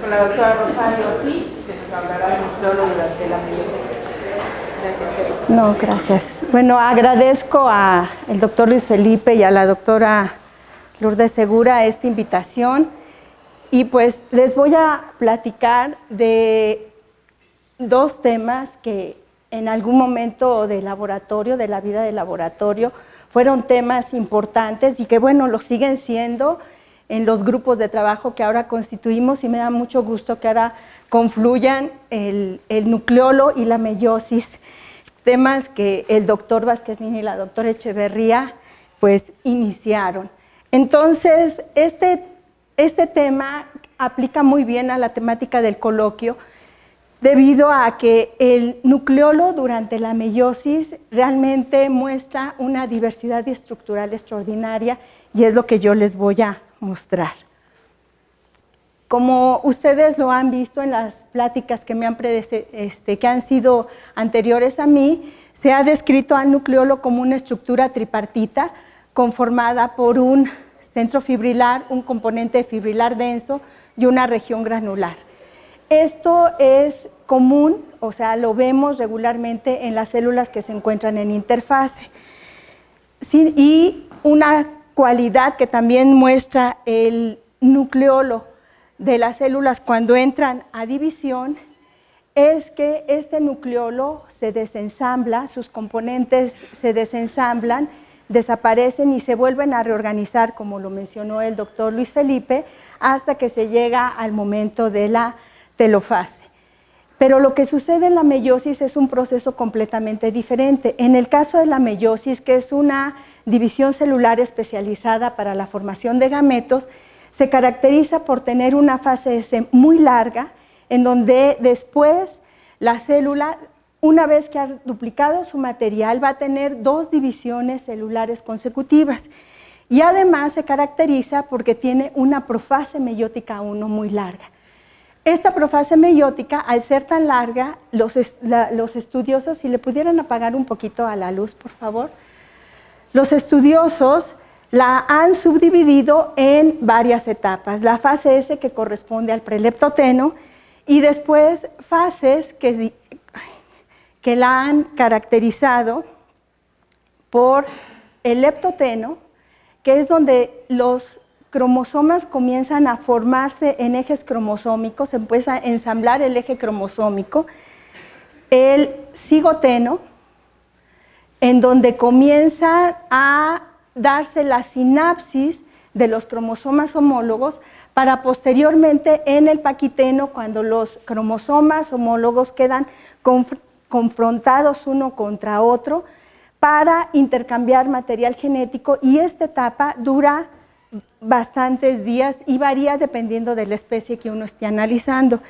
con la doctora Rosario Ortiz, que nos hablará del nucleolo durante la meiosis. No, gracias. Bueno, agradezco al doctor Luis Felipe y a la doctora Lourdes Segura esta invitación y pues les voy a platicar de dos temas que en algún momento de laboratorio, de la vida de laboratorio, fueron temas importantes y que bueno, lo siguen siendo en los grupos de trabajo que ahora constituimos y me da mucho gusto que ahora confluyan el nucleolo y la meiosis, temas que el doctor Vázquez Nin y la doctora Echeverría pues iniciaron. Entonces, este tema aplica muy bien a la temática del coloquio debido a que el nucleolo durante la meiosis realmente muestra una diversidad estructural extraordinaria y es lo que yo les voy a mostrar. Como ustedes lo han visto en las pláticas que que han sido anteriores a mí, se ha descrito al nucleolo como una estructura tripartita conformada por un centro fibrilar, un componente fibrilar denso y una región granular. Esto es común, o sea, lo vemos regularmente en las células que se encuentran en interfase. Sí, y una cualidad que también muestra el nucleolo de las células cuando entran a división es que este nucleolo se desensambla, sus componentes se desensamblan, desaparecen y se vuelven a reorganizar, como lo mencionó el doctor Luis Felipe, hasta que se llega al momento de la telofase. Pero lo que sucede en la meiosis es un proceso completamente diferente. En el caso de la meiosis, que es una división celular especializada para la formación de gametos, se caracteriza por tener una fase S muy larga, en donde después la célula, una vez que ha duplicado su material, va a tener 2 divisiones celulares consecutivas. Y además se caracteriza porque tiene una profase meiótica 1 muy larga. Esta profase meiótica, al ser tan larga, los estudiosos, si le pudieran apagar un poquito a la luz, por favor, los estudiosos la han subdividido en varias etapas. La fase S, que corresponde al preleptoteno, y después fases que la han caracterizado por el leptoteno, que es donde los cromosomas comienzan a formarse en ejes cromosómicos, se empieza a ensamblar el eje cromosómico, el cigoteno, en donde comienza a darse la sinapsis de los cromosomas homólogos para posteriormente en el paquiteno, cuando los cromosomas homólogos quedan confrontados uno contra otro para intercambiar material genético, y esta etapa dura bastantes días y varía dependiendo de la especie que uno esté analizando.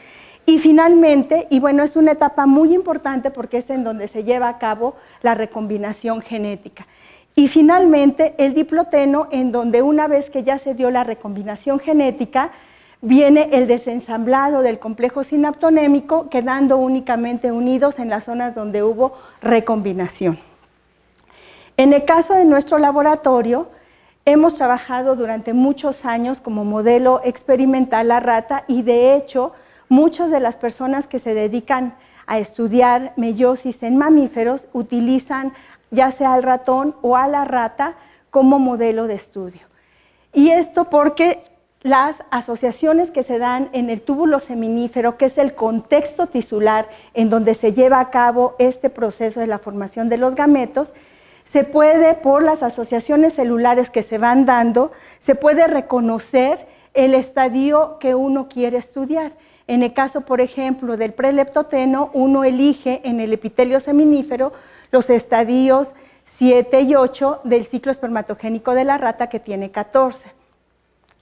Y finalmente, y bueno, es una etapa muy importante porque es en donde se lleva a cabo la recombinación genética. Y finalmente, el diploteno, en donde una vez que ya se dio la recombinación genética, viene el desensamblado del complejo sinaptonémico, quedando únicamente unidos en las zonas donde hubo recombinación. En el caso de nuestro laboratorio, hemos trabajado durante muchos años como modelo experimental la rata y de hecho muchas de las personas que se dedican a estudiar meiosis en mamíferos utilizan ya sea al ratón o a la rata como modelo de estudio. Y esto porque las asociaciones que se dan en el túbulo seminífero, que es el contexto tisular en donde se lleva a cabo este proceso de la formación de los gametos, se puede, por las asociaciones celulares que se van dando, se puede reconocer el estadio que uno quiere estudiar. En el caso, por ejemplo, del preleptoteno, uno elige en el epitelio seminífero los estadios 7 y 8 del ciclo espermatogénico de la rata, que tiene 14.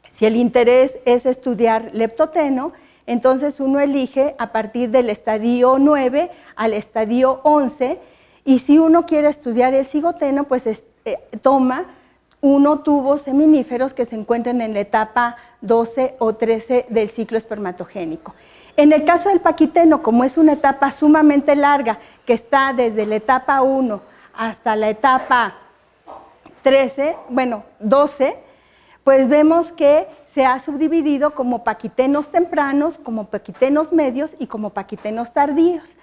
Si el interés es estudiar leptoteno, entonces uno elige a partir del estadio 9 al estadio 11, y si uno quiere estudiar el cigoteno, pues toma tubos seminíferos que se encuentran en la etapa 12 o 13 del ciclo espermatogénico. En el caso del paquiteno, como es una etapa sumamente larga, que está desde la etapa 1 hasta la etapa 12, pues vemos que se ha subdividido como paquitenos tempranos, como paquitenos medios y como paquitenos tardíos.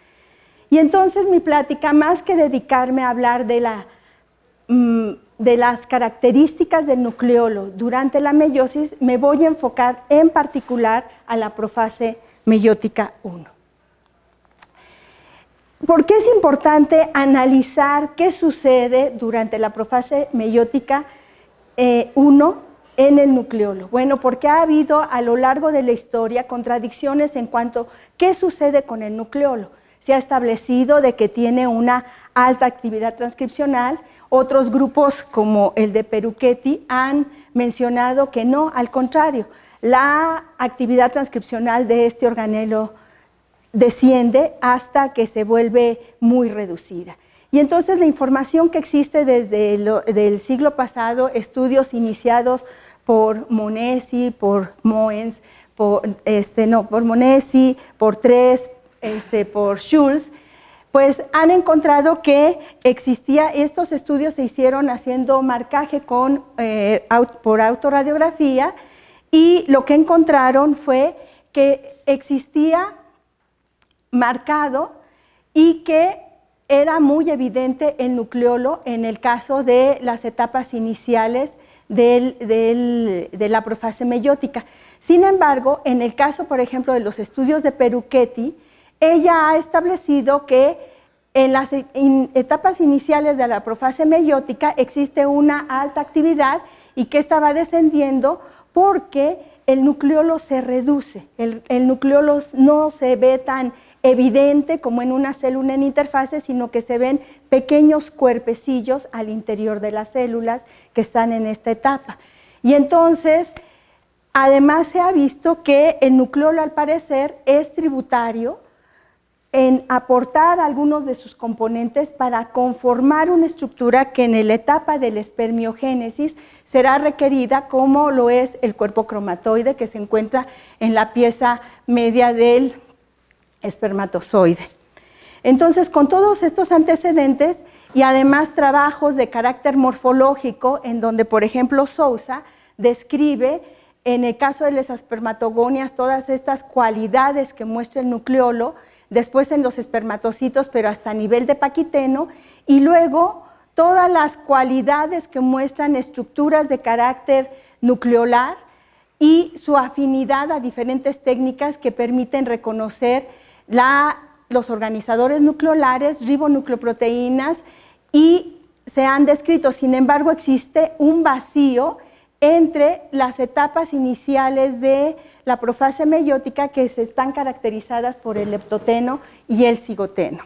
Y entonces mi plática, más que dedicarme a hablar de las características del nucleolo durante la meiosis, me voy a enfocar en particular a la profase meiótica 1. ¿Por qué es importante analizar qué sucede durante la profase meiótica 1 en el nucleolo? Bueno, porque ha habido a lo largo de la historia contradicciones en cuanto a qué sucede con el nucleolo. Se ha establecido de que tiene una alta actividad transcripcional. Otros grupos, como el de Peruchetti, han mencionado que no, al contrario, la actividad transcripcional de este organelo desciende hasta que se vuelve muy reducida. Y entonces la información que existe desde el siglo pasado, estudios iniciados por Monesi, por Moens, por Monesi, por Tres, por Schulz, pues han encontrado que existía, estos estudios se hicieron haciendo marcaje por autorradiografía, y lo que encontraron fue que existía marcado y que era muy evidente el nucleolo en el caso de las etapas iniciales de la profase meiótica. Sin embargo, en el caso, por ejemplo, de los estudios de Peruchetti, ella ha establecido que en las etapas iniciales de la profase meiótica existe una alta actividad y que esta va descendiendo porque el nucleolo se reduce, el nucleolo no se ve tan evidente como en una célula en interfase, sino que se ven pequeños cuerpecillos al interior de las células que están en esta etapa. Y entonces, además se ha visto que el nucleolo al parecer es tributario en aportar algunos de sus componentes para conformar una estructura que en la etapa de la espermiogénesis será requerida, como lo es el cuerpo cromatoide que se encuentra en la pieza media del espermatozoide. Entonces, con todos estos antecedentes y además trabajos de carácter morfológico, en donde, por ejemplo, Sousa describe, en el caso de las espermatogonias, todas estas cualidades que muestra el nucleolo, después en los espermatocitos, pero hasta a nivel de paquiteno, y luego todas las cualidades que muestran estructuras de carácter nucleolar y su afinidad a diferentes técnicas que permiten reconocer los organizadores nucleolares, ribonucleoproteínas, y se han descrito. Sin embargo, existe un vacío entre las etapas iniciales de la profase meiótica que se están caracterizadas por el leptoteno y el cigoteno.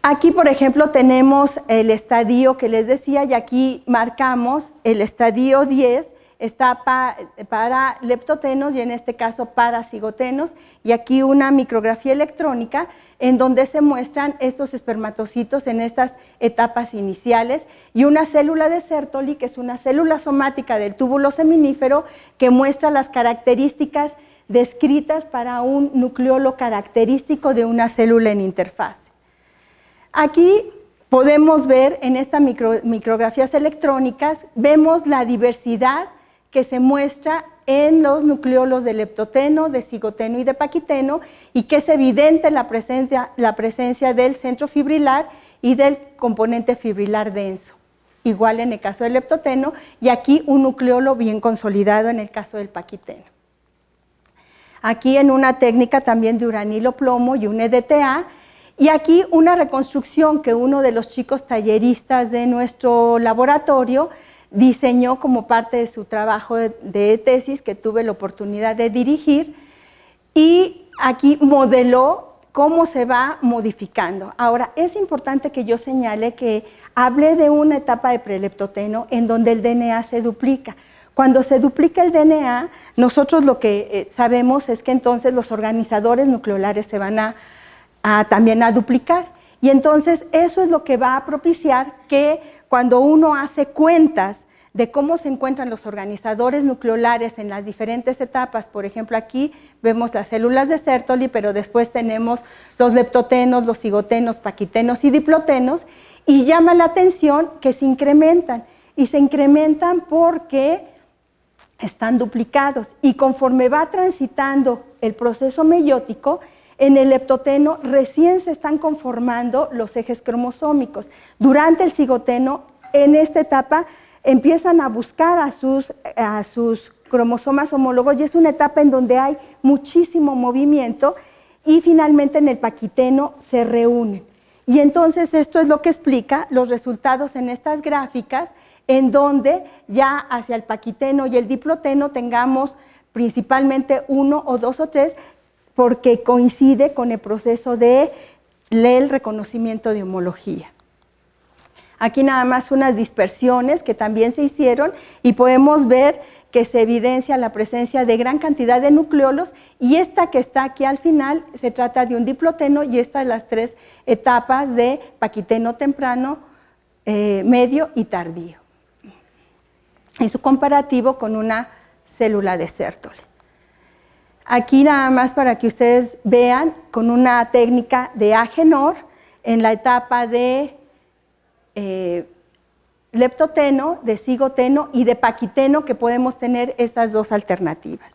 Aquí, por ejemplo, tenemos el estadio que les decía, y aquí marcamos el estadio 10, está para leptotenos y en este caso para cigotenos, y aquí una micrografía electrónica en donde se muestran estos espermatocitos en estas etapas iniciales, y una célula de Sertoli, que es una célula somática del túbulo seminífero que muestra las características descritas para un nucleolo característico de una célula en interfase. Aquí podemos ver en estas micrografías electrónicas, vemos la diversidad que se muestra en los nucleolos de leptoteno, de cigoteno y de paquiteno, y que es evidente la presencia del centro fibrilar y del componente fibrilar denso, igual en el caso del leptoteno, y aquí un nucleolo bien consolidado en el caso del paquiteno. Aquí en una técnica también de uranilo plomo y un EDTA, y aquí una reconstrucción que uno de los chicos talleristas de nuestro laboratorio diseñó como parte de su trabajo de tesis que tuve la oportunidad de dirigir, y aquí modeló cómo se va modificando. Ahora, es importante que yo señale que hablé de una etapa de preleptoteno en donde el DNA se duplica. Cuando se duplica el DNA, nosotros lo que sabemos es que entonces los organizadores nucleolares se van también a duplicar, y entonces eso es lo que va a propiciar que cuando uno hace cuentas de cómo se encuentran los organizadores nucleolares en las diferentes etapas, por ejemplo aquí vemos las células de Sertoli, pero después tenemos los leptotenos, los cigotenos, paquitenos y diplotenos, y llama la atención que se incrementan. y se incrementan porque están duplicados, y conforme va transitando el proceso meiótico, en el leptoteno recién se están conformando los ejes cromosómicos. Durante el cigoteno, en esta etapa, empiezan a buscar a sus cromosomas homólogos, y es una etapa en donde hay muchísimo movimiento, y finalmente en el paquiteno se reúnen. Y entonces esto es lo que explica los resultados en estas gráficas, en donde ya hacia el paquiteno y el diploteno tengamos principalmente 1 o 2 o 3, porque coincide con el proceso del reconocimiento de homología. Aquí nada más unas dispersiones que también se hicieron, y podemos ver que se evidencia la presencia de gran cantidad de nucleolos, y esta que está aquí al final se trata de un diploteno, y estas las 3 etapas de paquiteno temprano, medio y tardío, en su comparativo con una célula de Sertoli. Aquí nada más para que ustedes vean con una técnica de Agenor en la etapa de leptoteno, de cigoteno y de paquiteno, que podemos tener estas 2 alternativas.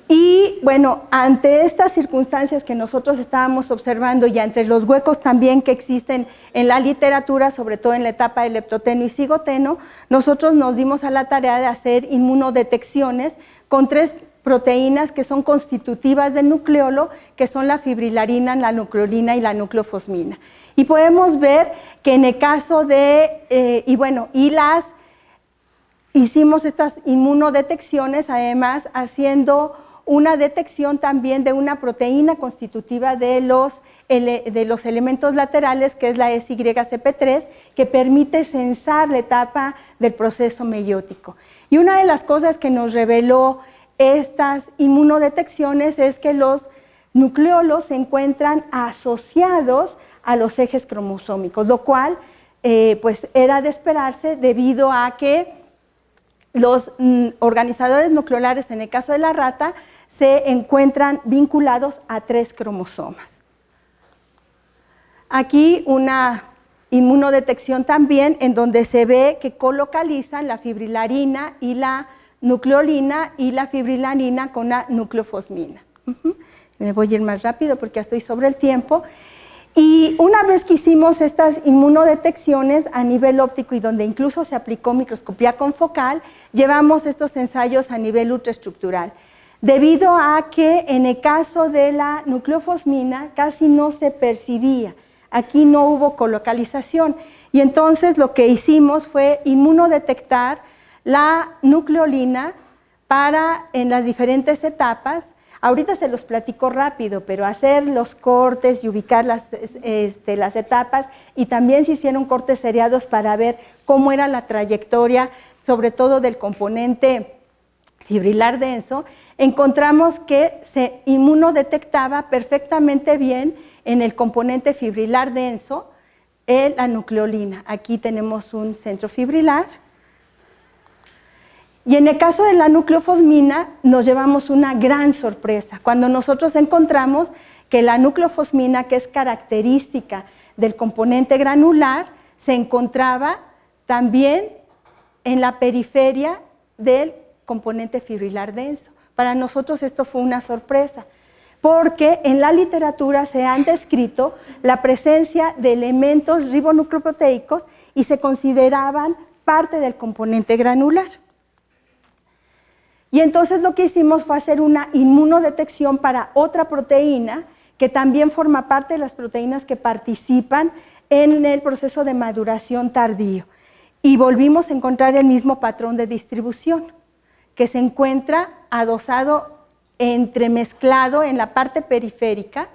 Y bueno, ante estas circunstancias que nosotros estábamos observando, y entre los huecos también que existen en la literatura, sobre todo en la etapa de leptoteno y cigoteno, nosotros nos dimos a la tarea de hacer inmunodetecciones con 3 proteínas que son constitutivas del nucleolo, que son la fibrilarina, la nucleolina y la nucleofosmina. Y podemos ver que en el caso de, hicimos estas inmunodetecciones, además haciendo una detección también de una proteína constitutiva de los elementos laterales, que es la SYCP3, que permite censar la etapa del proceso meiótico. Y una de las cosas que nos reveló estas inmunodetecciones es que los nucleolos se encuentran asociados a los ejes cromosómicos, lo cual pues era de esperarse, debido a que los organizadores nucleolares, en el caso de la rata, se encuentran vinculados a 3 cromosomas. Aquí una inmunodetección también, en donde se ve que colocalizan la fibrilarina y la nucleolina, y la fibrilarina con la nucleofosmina. Me voy a ir más rápido porque ya estoy sobre el tiempo. Y una vez que hicimos estas inmunodetecciones a nivel óptico, y donde incluso se aplicó microscopía confocal, llevamos estos ensayos a nivel ultraestructural, debido a que en el caso de la nucleofosmina casi no se percibía, aquí no hubo colocalización, y entonces lo que hicimos fue inmunodetectar la nucleolina en las diferentes etapas. Ahorita se los platico rápido, pero hacer los cortes y ubicar las etapas, y también se hicieron cortes seriados para ver cómo era la trayectoria, sobre todo del componente fibrilar denso. Encontramos que se inmunodetectaba perfectamente bien en el componente fibrilar denso la nucleolina. Aquí tenemos un centro fibrilar. Y en el caso de la nucleofosmina nos llevamos una gran sorpresa cuando nosotros encontramos que la nucleofosmina, que es característica del componente granular, se encontraba también en la periferia del componente fibrilar denso. Para nosotros esto fue una sorpresa, porque en la literatura se han descrito la presencia de elementos ribonucleoproteicos y se consideraban parte del componente granular. Y entonces lo que hicimos fue hacer una inmunodetección para otra proteína que también forma parte de las proteínas que participan en el proceso de maduración tardío. Y volvimos a encontrar el mismo patrón de distribución, que se encuentra adosado, entremezclado en la parte periférica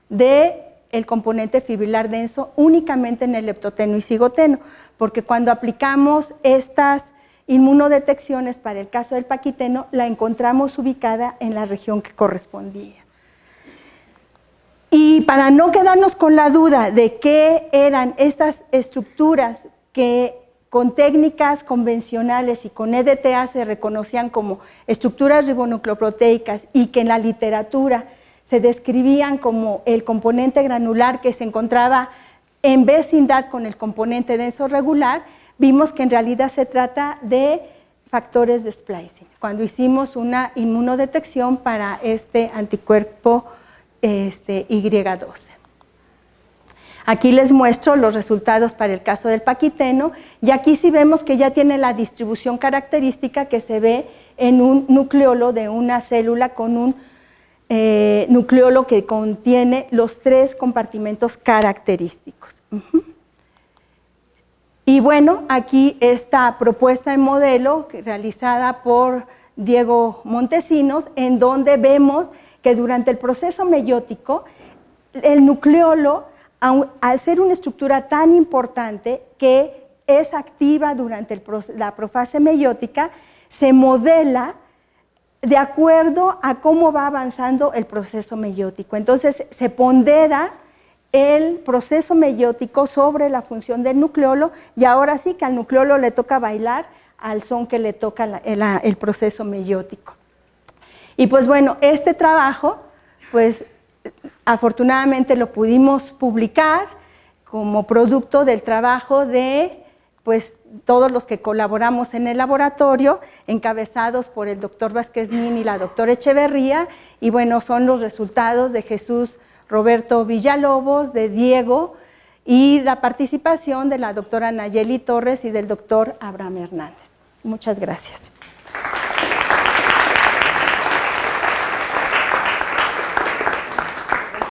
del componente fibrilar denso, únicamente en el leptoteno y cigoteno, porque cuando aplicamos estas inmunodetecciones para el caso del paquiteno, la encontramos ubicada en la región que correspondía. Y para no quedarnos con la duda de qué eran estas estructuras que con técnicas convencionales y con EDTA se reconocían como estructuras ribonucleoproteicas, y que en la literatura se describían como el componente granular que se encontraba en vecindad con el componente denso regular, vimos que en realidad se trata de factores de splicing, cuando hicimos una inmunodetección para este anticuerpo Y12. Aquí les muestro los resultados para el caso del paquiteno, y aquí sí vemos que ya tiene la distribución característica que se ve en un nucleolo de una célula con un nucleolo que contiene los 3 compartimentos característicos. Y bueno, aquí esta propuesta en modelo realizada por Diego Montesinos, en donde vemos que durante el proceso meiótico, el nucleolo, al ser una estructura tan importante que es activa durante la profase meiótica, se modela de acuerdo a cómo va avanzando el proceso meiótico. Entonces, se pondera el proceso meiótico sobre la función del nucleolo, y ahora sí que al nucleolo le toca bailar al son que le toca el proceso meiótico. Y pues bueno, este trabajo, pues afortunadamente lo pudimos publicar como producto del trabajo de pues todos los que colaboramos en el laboratorio, encabezados por el doctor Vázquez Nin y la doctora Echeverría, y bueno, son los resultados de Jesús Roberto Villalobos, de Diego, y la participación de la doctora Nayeli Torres y del doctor Abraham Hernández. Muchas gracias.